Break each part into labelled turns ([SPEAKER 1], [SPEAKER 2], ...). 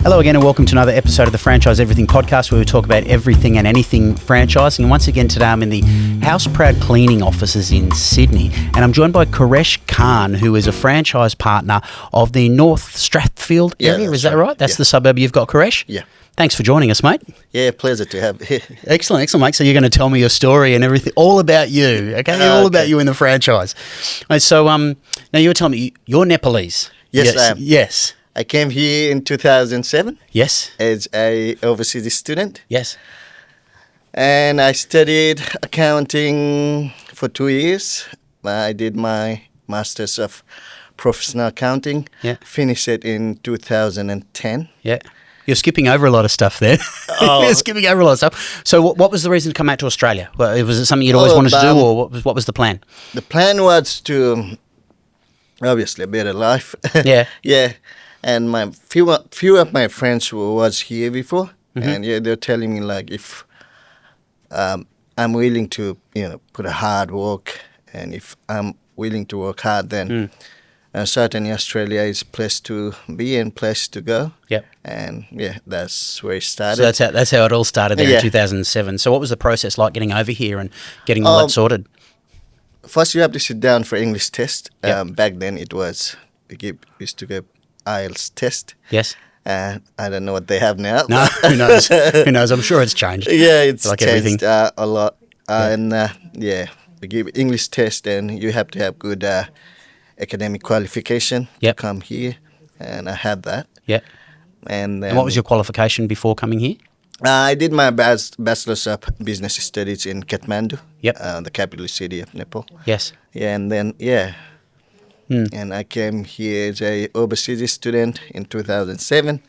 [SPEAKER 1] Hello again and welcome to another episode of the Franchise Everything podcast, where we talk about everything and anything franchising. And once again today I'm in the Houseproud Cleaning offices in Sydney, and I'm joined by Kuresh Khan, who is a franchise partner of the North Strathfield area. Is that right? That's the suburb you've got, Kuresh?
[SPEAKER 2] Yeah.
[SPEAKER 1] Thanks for joining us, mate.
[SPEAKER 2] Yeah, pleasure to have you.
[SPEAKER 1] Excellent, mate. So you're going to tell me your story and everything, all about you, okay? All about you in the franchise. Right, so now you were telling me you're Nepalese.
[SPEAKER 2] Yes, I am.
[SPEAKER 1] Yes.
[SPEAKER 2] I came here in 2007
[SPEAKER 1] Yes.
[SPEAKER 2] as a overseas student,
[SPEAKER 1] Yes.
[SPEAKER 2] and I studied accounting for 2 years. I did my Masters of Professional Accounting, finished it in 2010.
[SPEAKER 1] Yeah. You're skipping over a lot of stuff there. You're skipping over a lot of stuff. So what was the reason to come out to Australia? Was it something you'd always wanted to do, or what was the plan?
[SPEAKER 2] The plan was to, obviously, a better life.
[SPEAKER 1] Yeah.
[SPEAKER 2] Yeah. And my few of my friends who was here before, and they're telling me like if I'm willing to put a hard work, and if I'm willing to work hard, then certainly Australia is a place to be and place to go.
[SPEAKER 1] Yep.
[SPEAKER 2] And that's where it started.
[SPEAKER 1] So that's how it all started there in 2007. So what was the process like getting over here and getting all that sorted?
[SPEAKER 2] First, you have to sit down for English test.
[SPEAKER 1] Yep.
[SPEAKER 2] Back then, it was we used to go IELTS test.
[SPEAKER 1] Yes.
[SPEAKER 2] I don't know what they have now.
[SPEAKER 1] No, who knows? Who knows? I'm sure it's changed.
[SPEAKER 2] Yeah, it's
[SPEAKER 1] like
[SPEAKER 2] changed
[SPEAKER 1] everything.
[SPEAKER 2] a lot. And we give English test, and you have to have good academic qualification to come here. And I had that.
[SPEAKER 1] Yeah.
[SPEAKER 2] And then,
[SPEAKER 1] And what was your qualification before coming here?
[SPEAKER 2] I did my Bachelor's of Business Studies in Kathmandu, the capital city of Nepal.
[SPEAKER 1] Yes.
[SPEAKER 2] Yeah, and then, and I came here as a overseas student in 2007,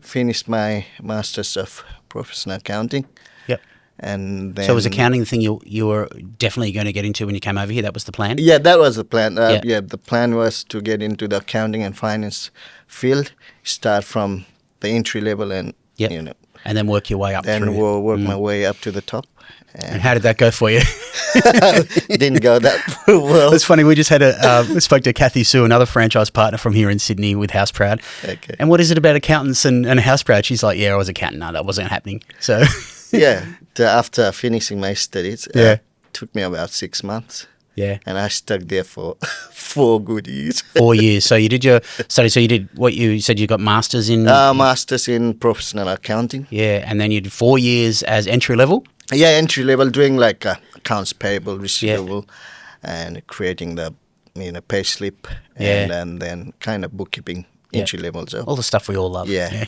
[SPEAKER 2] finished my Masters of Professional Accounting.
[SPEAKER 1] Yep.
[SPEAKER 2] And then,
[SPEAKER 1] So was accounting the thing you were definitely going to get into when you came over here? That was the plan?
[SPEAKER 2] Yeah, that was the plan. The plan was to get into the accounting and finance field, start from the entry level and,
[SPEAKER 1] and then work your way up
[SPEAKER 2] then
[SPEAKER 1] through.
[SPEAKER 2] we'll work my way up to the top.
[SPEAKER 1] And how did that go for you?
[SPEAKER 2] Didn't go that well.
[SPEAKER 1] It's funny. We just had we spoke to Kathy Sue, another franchise partner from here in Sydney with Houseproud.
[SPEAKER 2] Okay.
[SPEAKER 1] And what is it about accountants and Houseproud? She's like, I was an accountant. No, that wasn't happening. So
[SPEAKER 2] after finishing my studies, it took me about 6 months.
[SPEAKER 1] Yeah.
[SPEAKER 2] And I stuck there for 4 good years.
[SPEAKER 1] 4 years. So you did your study. So you did what you said you got masters in?
[SPEAKER 2] Masters in Professional Accounting.
[SPEAKER 1] Yeah. And then you did 4 years as entry level?
[SPEAKER 2] Yeah, entry level, doing like accounts payable, receivable, and creating the pay slip, and then kind of bookkeeping, entry level job.
[SPEAKER 1] All the stuff we all love.
[SPEAKER 2] Yeah.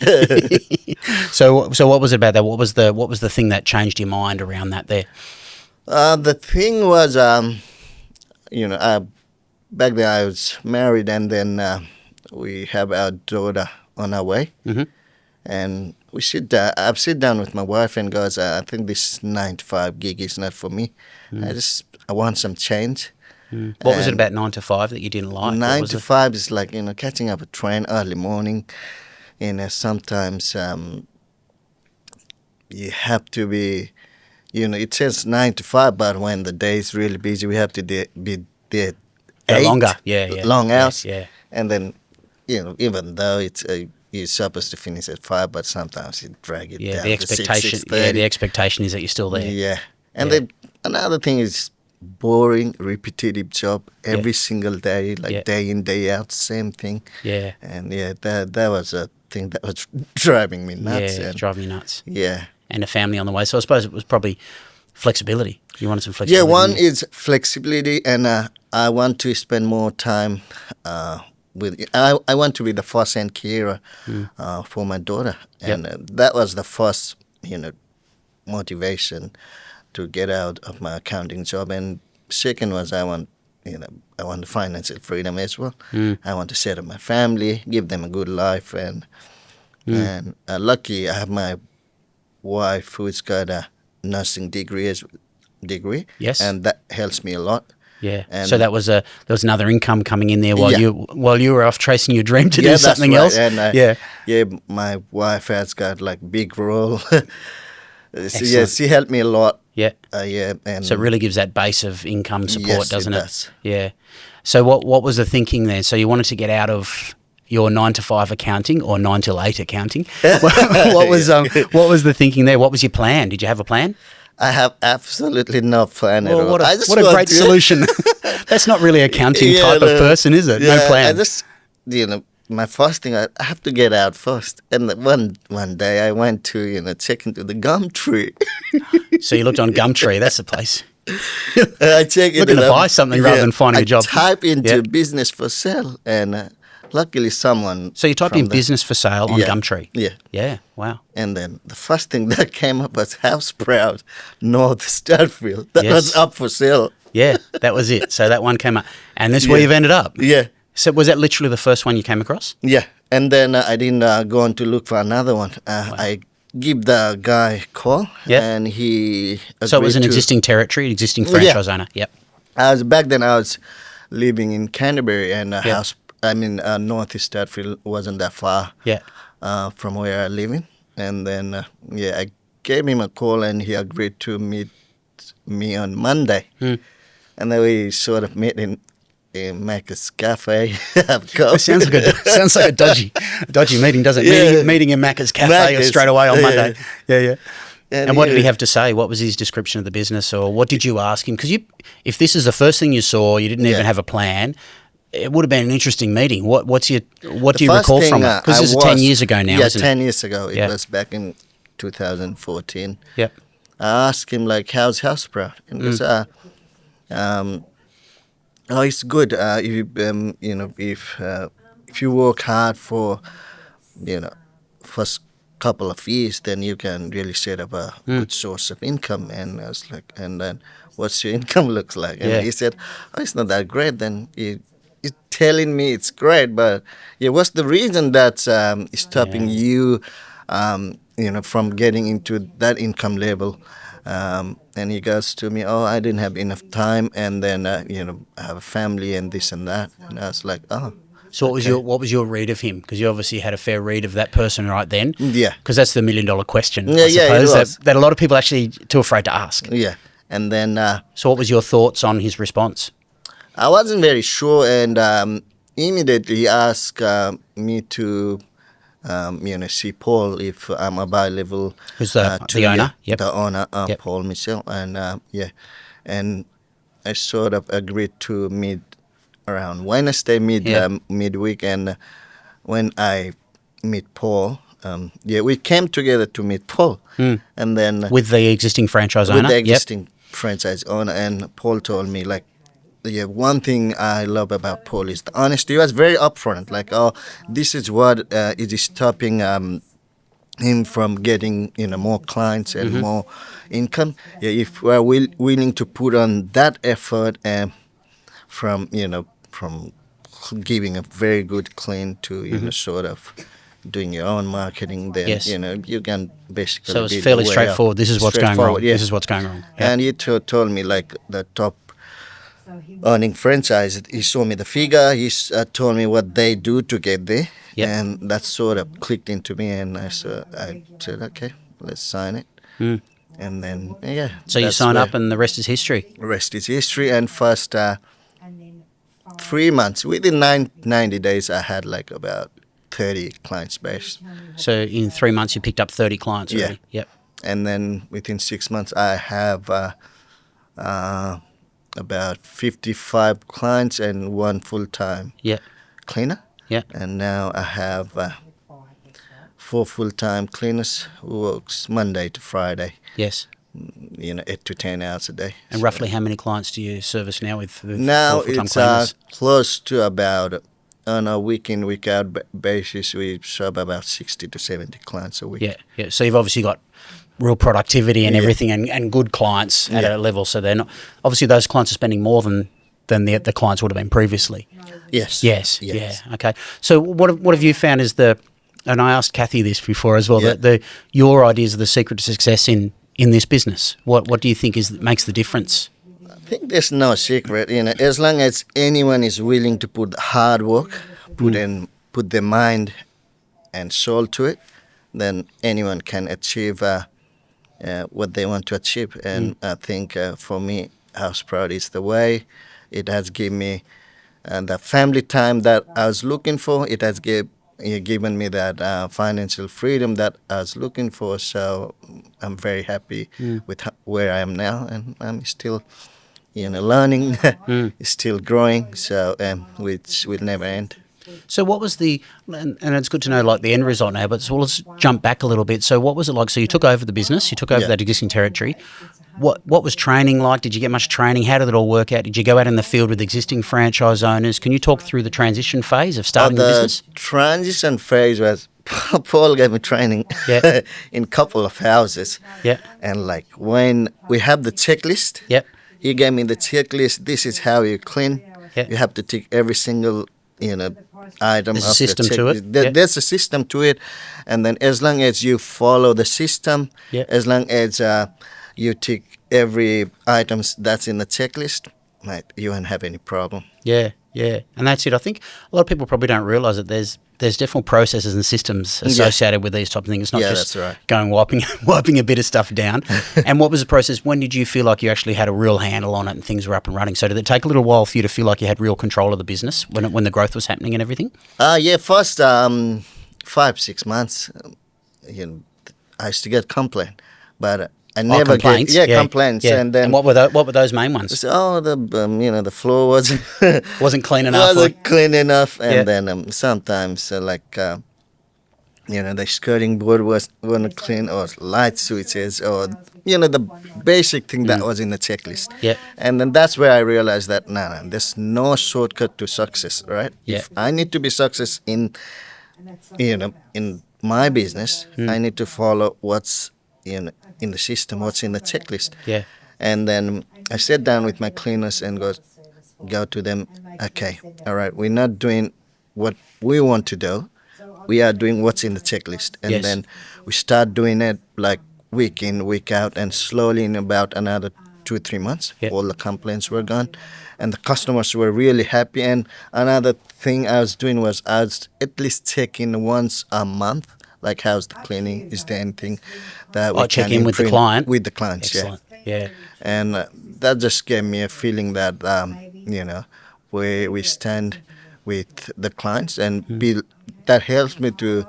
[SPEAKER 1] So what was it about that? What was the thing that changed your mind around that there?
[SPEAKER 2] The thing was, back then I was married, and then we have our daughter on our way, and I've sit down with my wife and goes, I think this 9-to-5 gig is not for me. I want some change.
[SPEAKER 1] What was it about 9 to 5 that you didn't like?
[SPEAKER 2] 9 to 5 is like, catching up a train early morning. Sometimes you have to be, it says 9 to 5, but when the day is really busy, we have to be there 8.
[SPEAKER 1] Longer.
[SPEAKER 2] Long hours.
[SPEAKER 1] Yeah.
[SPEAKER 2] And then, even though it's you're supposed to finish at 5, but sometimes you drag it down
[SPEAKER 1] the expectation.
[SPEAKER 2] to 6:30.
[SPEAKER 1] The expectation is that you're still there.
[SPEAKER 2] Yeah. And then another thing is boring, repetitive job every single day, like day in, day out, same thing.
[SPEAKER 1] Yeah.
[SPEAKER 2] And that was a thing that was driving me nuts.
[SPEAKER 1] Yeah, it's driving you nuts.
[SPEAKER 2] Yeah.
[SPEAKER 1] And a family on the way. So I suppose it was probably flexibility. You wanted some flexibility.
[SPEAKER 2] Yeah, one is flexibility, and I want to spend more time I want to be the first-hand carer for my daughter. And that was the first, motivation to get out of my accounting job. And second was I want financial freedom as well. I want to set up my family, give them a good life. And lucky I have my wife who's got a nursing degree.
[SPEAKER 1] Yes.
[SPEAKER 2] And that helps me a lot.
[SPEAKER 1] Yeah.
[SPEAKER 2] And
[SPEAKER 1] so there was another income coming in there while you were off chasing your dream to do something
[SPEAKER 2] that's
[SPEAKER 1] else.
[SPEAKER 2] And my wife has got like big role. She helped me a lot.
[SPEAKER 1] Yeah.
[SPEAKER 2] And
[SPEAKER 1] so it really gives that base of income support, doesn't it?
[SPEAKER 2] Does.
[SPEAKER 1] Yeah. So what was the thinking there? So you wanted to get out of your 9 to 5 accounting or 9 till 8 accounting. What was the thinking there? What was your plan? Did you have a plan?
[SPEAKER 2] I have absolutely no plan at all.
[SPEAKER 1] What
[SPEAKER 2] I
[SPEAKER 1] a,
[SPEAKER 2] just
[SPEAKER 1] what a
[SPEAKER 2] want
[SPEAKER 1] great
[SPEAKER 2] to-
[SPEAKER 1] solution. That's not really accounting type of person, is it?
[SPEAKER 2] Yeah,
[SPEAKER 1] No plan.
[SPEAKER 2] I just, my first thing, I have to get out first. And one day I went to, check into the Gumtree.
[SPEAKER 1] So you looked on Gumtree. That's the place.
[SPEAKER 2] I check it.
[SPEAKER 1] Looking to buy something rather than finding a job.
[SPEAKER 2] I type into
[SPEAKER 1] Yeah.
[SPEAKER 2] business for sale, and luckily someone.
[SPEAKER 1] So you typed
[SPEAKER 2] from
[SPEAKER 1] in business for sale on
[SPEAKER 2] Yeah.
[SPEAKER 1] Gumtree.
[SPEAKER 2] Yeah.
[SPEAKER 1] Yeah. Wow.
[SPEAKER 2] And then the first thing that came up was Houseproud North Strathfield. That
[SPEAKER 1] Yes.
[SPEAKER 2] was up for sale.
[SPEAKER 1] Yeah, that was it. So that one came up. And that's where
[SPEAKER 2] Yeah.
[SPEAKER 1] you've ended up.
[SPEAKER 2] Yeah.
[SPEAKER 1] So was that literally the first one you came across?
[SPEAKER 2] Yeah. And then I didn't go on to look for another one. I give the guy a call,
[SPEAKER 1] Yeah.
[SPEAKER 2] and he.
[SPEAKER 1] So it was
[SPEAKER 2] agreed
[SPEAKER 1] an
[SPEAKER 2] to-
[SPEAKER 1] existing territory, existing
[SPEAKER 2] Yeah.
[SPEAKER 1] franchise owner. Yep.
[SPEAKER 2] Back then I was living in Canterbury, and
[SPEAKER 1] Yeah.
[SPEAKER 2] North Strathfield wasn't that far.
[SPEAKER 1] Yeah.
[SPEAKER 2] From where I live in. And then, I gave him a call, and he agreed to meet me on Monday.
[SPEAKER 1] Hmm.
[SPEAKER 2] And then we sort of met in Macca's Cafe. Have coffee.
[SPEAKER 1] It sounds like a dodgy meeting, doesn't it?
[SPEAKER 2] Yeah.
[SPEAKER 1] Meeting in Macca's Cafe
[SPEAKER 2] Macca's,
[SPEAKER 1] straight away on
[SPEAKER 2] yeah.
[SPEAKER 1] Monday. Yeah.
[SPEAKER 2] And
[SPEAKER 1] And what did he have to say? What was his description of the business, or what did you ask him? Because if this is the first thing you saw, you didn't even
[SPEAKER 2] Yeah.
[SPEAKER 1] have a plan. It would have been an interesting meeting. What do you
[SPEAKER 2] The
[SPEAKER 1] recall
[SPEAKER 2] first
[SPEAKER 1] from
[SPEAKER 2] thing,
[SPEAKER 1] it? Because this is 10 years ago now,
[SPEAKER 2] Yeah,
[SPEAKER 1] isn't
[SPEAKER 2] 10
[SPEAKER 1] it?
[SPEAKER 2] years ago. It
[SPEAKER 1] Yeah.
[SPEAKER 2] was back in 2014.
[SPEAKER 1] Yep.
[SPEAKER 2] I asked him, like, how's Houseproud? And he goes, oh, it's good. If you work hard for, first couple of years, then you can really set up a good source of income. And I was like, and then what's your income looks like? And
[SPEAKER 1] Yeah.
[SPEAKER 2] he said, oh, it's not that great. Then he's telling me it's great, but what's the reason that's stopping you, from getting into that income level? And he goes to me, oh, I didn't have enough time, and then I have a family and this and that. And I was like, oh.
[SPEAKER 1] So what was your read of him? Because you obviously had a fair read of that person right then.
[SPEAKER 2] Yeah.
[SPEAKER 1] Because that's the $1 million question,
[SPEAKER 2] Yeah,
[SPEAKER 1] I
[SPEAKER 2] yeah, it
[SPEAKER 1] suppose,
[SPEAKER 2] was.
[SPEAKER 1] that a lot of people actually too afraid to ask.
[SPEAKER 2] Yeah. And then
[SPEAKER 1] So what was your thoughts on his response?
[SPEAKER 2] I wasn't very sure, and immediately he asked me to, see Paul if I'm available.
[SPEAKER 1] Who's the owner? Yep.
[SPEAKER 2] The owner,
[SPEAKER 1] Yep.
[SPEAKER 2] Paul Michel, and and I sort of agreed to meet around Wednesday midweek, and when I meet Paul, we came together to meet Paul, and then
[SPEAKER 1] With the existing franchise
[SPEAKER 2] with
[SPEAKER 1] owner?
[SPEAKER 2] the
[SPEAKER 1] Yep.
[SPEAKER 2] existing franchise owner, and Paul told me, like, one thing I love about Paul is the honesty. He was very upfront, like, oh, this is what is stopping him from getting more clients and more income. If we're willing to put on that effort, from giving a very good clean to sort of doing your own marketing, then
[SPEAKER 1] Yes.
[SPEAKER 2] you can basically.
[SPEAKER 1] So it's
[SPEAKER 2] be the
[SPEAKER 1] fairly
[SPEAKER 2] way
[SPEAKER 1] straightforward.
[SPEAKER 2] out.
[SPEAKER 1] This is what's going wrong.
[SPEAKER 2] Straightforward, yeah.
[SPEAKER 1] This is what's going wrong. Yep.
[SPEAKER 2] And he told me, like, the top earning franchise. He showed me the figure. He told me what they do to get there,
[SPEAKER 1] Yep.
[SPEAKER 2] and that sort of clicked into me. And I said, okay, let's sign it. And then
[SPEAKER 1] So you
[SPEAKER 2] that's
[SPEAKER 1] sign
[SPEAKER 2] where
[SPEAKER 1] up and the rest is history.
[SPEAKER 2] the rest is history. And first 3 months, within 90 days, I had like about 30 clients based.
[SPEAKER 1] So in 3 months you picked up 30 clients already. Yep.
[SPEAKER 2] And then within 6 months, I have about 55 clients and one full-time
[SPEAKER 1] Yep.
[SPEAKER 2] cleaner.
[SPEAKER 1] Yep.
[SPEAKER 2] And now I have 4 full-time cleaners who works Monday to Friday,
[SPEAKER 1] Yes.
[SPEAKER 2] 8 to 10 hours a day.
[SPEAKER 1] And
[SPEAKER 2] So
[SPEAKER 1] roughly how many clients do you service now with
[SPEAKER 2] now
[SPEAKER 1] 4 full-time
[SPEAKER 2] it's
[SPEAKER 1] cleaners?
[SPEAKER 2] close to about, on a week in, week out basis, we serve about 60 to 70 clients a week.
[SPEAKER 1] Yeah. So you've obviously got real productivity and
[SPEAKER 2] Yeah.
[SPEAKER 1] everything and good clients at
[SPEAKER 2] Yeah.
[SPEAKER 1] a level. So they're not, obviously those clients are spending more than the clients would have been previously.
[SPEAKER 2] Yes.
[SPEAKER 1] Yes. Yeah. Okay. So what have you found is and I asked Kathy this before as well,
[SPEAKER 2] Yeah.
[SPEAKER 1] your ideas of the secret to success in this business? What do you think makes the difference?
[SPEAKER 2] I think there's no secret, as long as anyone is willing to put hard work, put their mind and soul to it, then anyone can achieve what they want to achieve. And I think for me, Houseproud is the way. It has given me And the family time that I was looking for, it has given me that financial freedom that I was looking for. So I'm very happy with where I am now, and I'm still, learning, still growing. So which will never end.
[SPEAKER 1] So what was and it's good to know like the end result now, but so let's jump back a little bit. So what was it like? So you took over the business, you took over
[SPEAKER 2] Yeah.
[SPEAKER 1] that existing territory. What was training like? Did you get much training? How did it all work out? Did you go out in the field with existing franchise owners? Can you talk through the transition phase of starting the business?
[SPEAKER 2] The transition phase was Paul gave me training
[SPEAKER 1] Yeah.
[SPEAKER 2] in couple of houses.
[SPEAKER 1] Yeah.
[SPEAKER 2] And like when we have the checklist,
[SPEAKER 1] Yep.
[SPEAKER 2] he gave me the checklist. This is how you clean.
[SPEAKER 1] Yeah.
[SPEAKER 2] You have to tick every single item
[SPEAKER 1] There's a
[SPEAKER 2] of
[SPEAKER 1] system
[SPEAKER 2] the
[SPEAKER 1] to
[SPEAKER 2] checklist.
[SPEAKER 1] it. Yeah.
[SPEAKER 2] There's a system to it, and then as long as you follow the system,
[SPEAKER 1] Yeah.
[SPEAKER 2] as long as you tick every items that's in the checklist, right, you won't have any problem.
[SPEAKER 1] Yeah, yeah. And that's it. I think a lot of people probably don't realise that there's different processes and systems associated with these type of things. It's not just
[SPEAKER 2] that's right.
[SPEAKER 1] going wiping a bit of stuff down. And what was the process? When did you feel like you actually had a real handle on it and things were up and running? So did it take a little while for you to feel like you had real control of the business when the growth was happening and everything?
[SPEAKER 2] First 5-6 months, I used to get complaint, but I never
[SPEAKER 1] complaints?
[SPEAKER 2] get complaints.
[SPEAKER 1] Yeah.
[SPEAKER 2] And then
[SPEAKER 1] what were those main ones?
[SPEAKER 2] the floor wasn't
[SPEAKER 1] Wasn't clean enough.
[SPEAKER 2] wasn't clean enough, and
[SPEAKER 1] Yeah.
[SPEAKER 2] then sometimes the skirting board wasn't clean, or light switches, or the basic thing that was in the checklist.
[SPEAKER 1] Yeah.
[SPEAKER 2] And then that's where I realized that no, there's no shortcut to success, right?
[SPEAKER 1] Yeah.
[SPEAKER 2] If I need to be success in my business, I need to follow what's in the system, what's in the checklist.
[SPEAKER 1] Yeah.
[SPEAKER 2] And then I sat down with my cleaners and go to them, okay, all right, we're not doing what we want to do. We are doing what's in the checklist. And
[SPEAKER 1] Yes.
[SPEAKER 2] then we start doing it like week in, week out, and slowly in about another 2-3 months,
[SPEAKER 1] Yep.
[SPEAKER 2] all the complaints were gone. And the customers were really happy. And another thing I was doing was I was at least checking once a month, like how's the cleaning, is there anything that we
[SPEAKER 1] check
[SPEAKER 2] can
[SPEAKER 1] in with the
[SPEAKER 2] improve
[SPEAKER 1] client?
[SPEAKER 2] with the clients.
[SPEAKER 1] Excellent. Yeah.
[SPEAKER 2] And that just gave me a feeling that where we stand with the clients and build, that helps me to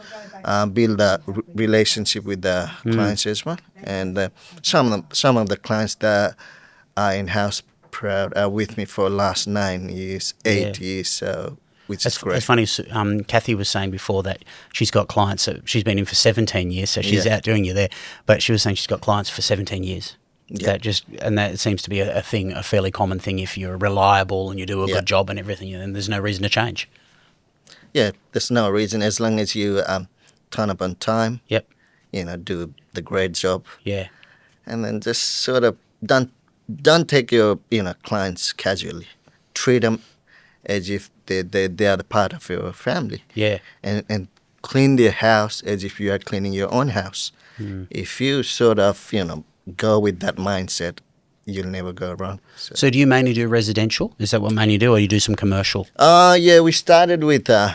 [SPEAKER 2] build a relationship with the clients as well. And some of the clients that are in Houseproud are with me for last 9 years, 8 years, so which is great.
[SPEAKER 1] It's funny. Kathy was saying before that she's got clients. She's been in for 17 years, so she's outdoing you there. But she was saying she's got clients for 17 years.
[SPEAKER 2] Yeah.
[SPEAKER 1] That seems to be a thing, a fairly common thing. If you're reliable and you do a good job and everything, then there's no reason to change.
[SPEAKER 2] Yeah, there's no reason as long as you turn up on time.
[SPEAKER 1] Yep.
[SPEAKER 2] Do the great job,
[SPEAKER 1] Yeah.
[SPEAKER 2] and then just sort of don't take your clients casually. Treat them as if they are the part of your family.
[SPEAKER 1] Yeah.
[SPEAKER 2] And clean their house as if you are cleaning your own house. If you sort of go with that mindset, you'll never go wrong.
[SPEAKER 1] So do you mainly do residential? Is that what mainly you do, or you do some commercial?
[SPEAKER 2] We started with the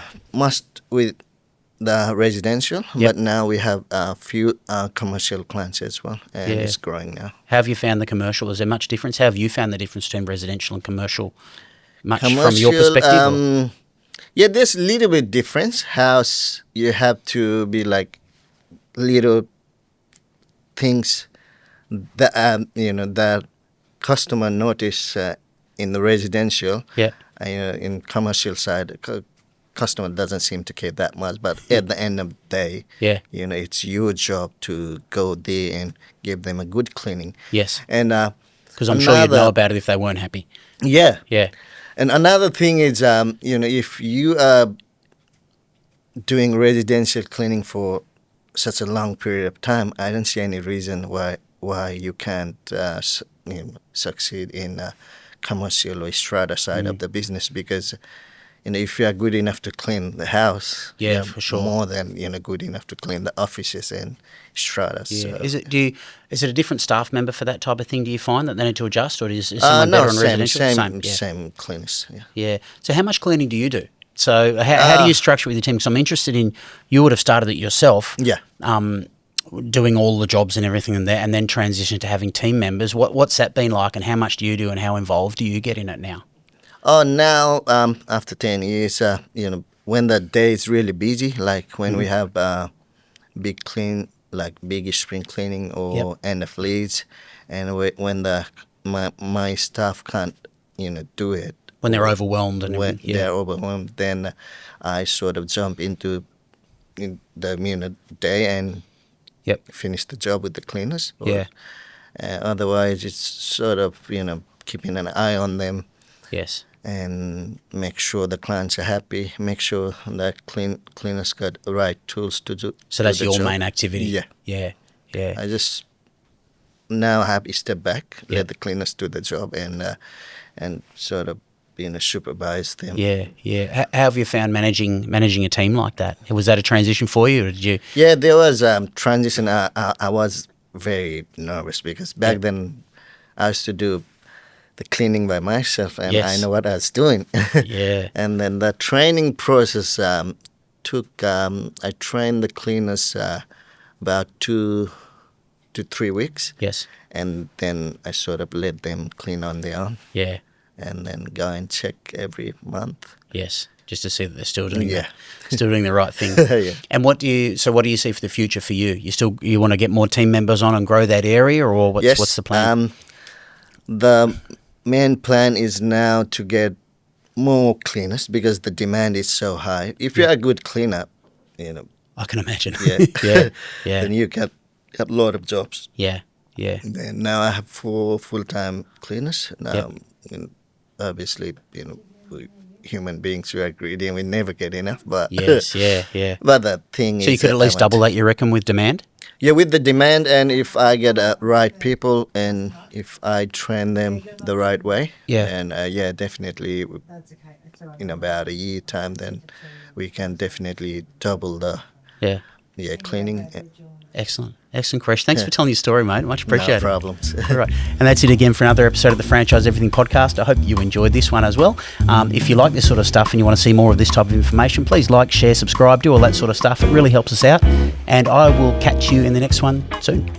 [SPEAKER 2] residential,
[SPEAKER 1] Yep.
[SPEAKER 2] but now we have a few commercial clients as well, and it's growing now.
[SPEAKER 1] How have you found the commercial? Is there much difference? How have you found the difference between residential and commercial? Much from your perspective? or-
[SPEAKER 2] There's a little bit difference. House, you have to be like little things that that customer notice in the residential.
[SPEAKER 1] Yeah.
[SPEAKER 2] In commercial side, customer doesn't seem to care that much. But at the end of the day,
[SPEAKER 1] Yeah.
[SPEAKER 2] it's your job to go there and give them a good cleaning.
[SPEAKER 1] Yes.
[SPEAKER 2] And
[SPEAKER 1] Because I'm sure you'd know about it if they weren't happy.
[SPEAKER 2] Yeah.
[SPEAKER 1] Yeah.
[SPEAKER 2] And another thing is, if you are doing residential cleaning for such a long period of time, I don't see any reason why you can't succeed in commercial or strata side of the business, because if you are good enough to clean the house,
[SPEAKER 1] Yeah,
[SPEAKER 2] you're
[SPEAKER 1] for sure.
[SPEAKER 2] more than good enough to clean the offices and stratas.
[SPEAKER 1] Yeah.
[SPEAKER 2] So.
[SPEAKER 1] Is it a different staff member for that type of thing? Do you find that they need to adjust, or is someone better on residential?
[SPEAKER 2] Same cleaners. Yeah.
[SPEAKER 1] Yeah. So how much cleaning do you do? So how do you structure it with your team? Because I'm interested in, you would have started it yourself.
[SPEAKER 2] Yeah.
[SPEAKER 1] Doing all the jobs and everything in there, and then transition to having team members. What's that been like, and how much do you do, and how involved do you get in it now?
[SPEAKER 2] Oh, now after 10 years, when the day is really busy, like when we have big clean, like big spring cleaning or end of leads, and when my staff can't, do it.
[SPEAKER 1] When they're
[SPEAKER 2] or
[SPEAKER 1] overwhelmed and
[SPEAKER 2] when
[SPEAKER 1] everything.
[SPEAKER 2] they're overwhelmed, then I sort of jump into the day and
[SPEAKER 1] Yep.
[SPEAKER 2] finish the job with the cleaners.
[SPEAKER 1] Yeah.
[SPEAKER 2] Otherwise, it's sort of keeping an eye on them
[SPEAKER 1] Yes.
[SPEAKER 2] and make sure the clients are happy. Make sure that cleaners got the right tools to do.
[SPEAKER 1] So that's
[SPEAKER 2] do the
[SPEAKER 1] your
[SPEAKER 2] job.
[SPEAKER 1] main activity.
[SPEAKER 2] Yeah.
[SPEAKER 1] Yeah. Yeah.
[SPEAKER 2] I just now happy step back,
[SPEAKER 1] Yeah.
[SPEAKER 2] let the cleaners do the job, and sort of supervise them.
[SPEAKER 1] Yeah. Yeah. How have you found managing a team like that? Was that a transition for you, or did you?
[SPEAKER 2] Yeah, there was transition. I was very nervous because back then I used to do the cleaning by myself, and I
[SPEAKER 1] Yes.
[SPEAKER 2] know what I was doing.
[SPEAKER 1] Yeah.
[SPEAKER 2] And then the training process took. I trained the cleaners about 2 to 3 weeks,
[SPEAKER 1] Yes.
[SPEAKER 2] and then I sort of let them clean on their own,
[SPEAKER 1] Yeah.
[SPEAKER 2] and then go and check every month.
[SPEAKER 1] Yes. Just to see that they're still doing
[SPEAKER 2] Yeah.
[SPEAKER 1] still doing the right thing.
[SPEAKER 2] Yeah.
[SPEAKER 1] And what do you see for the future for you? You want to get more team members on and grow that area, or what's the plan?
[SPEAKER 2] The main plan is now to get more cleaners because the demand is so high. If you're a good cleaner,
[SPEAKER 1] I can imagine.
[SPEAKER 2] yeah,
[SPEAKER 1] Yeah. Yeah.
[SPEAKER 2] then you get a lot of jobs.
[SPEAKER 1] Yeah. Yeah.
[SPEAKER 2] And now I have 4 full-time cleaners. Now,
[SPEAKER 1] Yep.
[SPEAKER 2] obviously, we human beings, we are greedy and we never get enough. But
[SPEAKER 1] Yes. Yeah. Yeah.
[SPEAKER 2] but the thing is,
[SPEAKER 1] So you could at least double that, you reckon, with demand?
[SPEAKER 2] Yeah, with the demand, and if I get right people, and if I train them the right way,
[SPEAKER 1] Yeah.
[SPEAKER 2] and definitely, in about a year time, then we can definitely double the
[SPEAKER 1] Yeah.
[SPEAKER 2] cleaning.
[SPEAKER 1] Excellent. Excellent, Kuresh. Thanks for telling your story, mate. Much appreciated.
[SPEAKER 2] No problems.
[SPEAKER 1] All right. And that's it again for another episode of the Franchise Everything podcast. I hope you enjoyed this one as well. If you like this sort of stuff and you want to see more of this type of information, please like, share, subscribe, do all that sort of stuff. It really helps us out. And I will catch you in the next one soon.